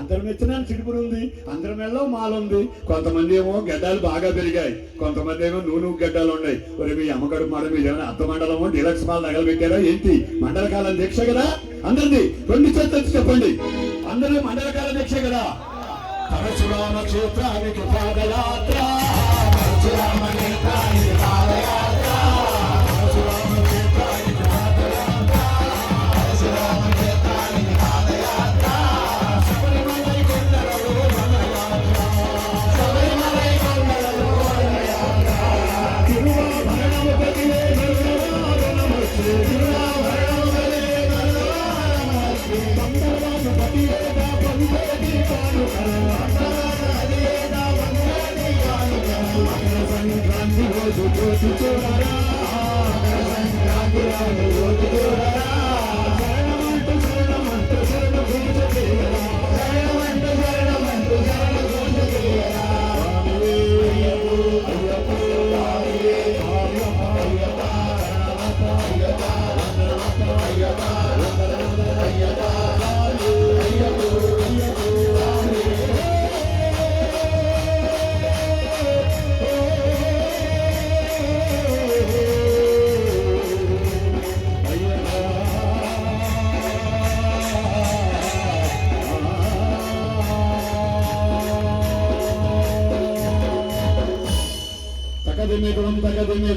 అందరం మెచ్చిన చిడుపురు ఉంది, అందరి మెళ్ళలో మాల ఉంది. కొంతమంది ఏమో గడ్డాలు బాగా పెరిగాయి, కొంతమంది ఏమో నూనె గడ్డాలు ఉన్నాయి. మరి మీ అమ్మకడు మాట మీద ఏమైనా అర్థ మండలమో డీలక్స్ మాల తగలబెట్టారా ఏంటి? మండలకాలం దీక్ష కదా అందరిది. 2 చేతులు చెప్పండి, అందరూ మండలకాల దీక్ష కదా. పరశురామ క్షేత్రానికి పాదయాత్ర, పరశురామ క్షేత్రానికి పాదయాత్ర, పరశురామ క్షేత్రానికి పాదయాత్ర, పరశురామ క్షేత్రానికి పాదయాత్ర, శబరిమలై కొండలలో వనయాత్ర, శబరిమలై కొండలలో వనయాత్ర, తిరువాభరణము కదిలే గరుడవాహనమొచ్చే, తిరువాభరణము కదిలే గరుడవాహనమొచ్చే, మంగళవాసు పతివేద పవిత్ర దీపాలు సంక్రాంతి రోజు జ్యోతి చూడరా, సంక్రాంతి రోజు చూడరా, శరణమంటూ శరణమంటూ శరణ పూజ చేయరా, శరణమంటూ శరణమంటూ శరణ పూజ చేయరా. అయ్యప్పో అయ్యప్పో అయ్యప్ప అయ్యప్ప అయ్యప్ప అయ్యప్ప అయ్యప్ప తగదిమే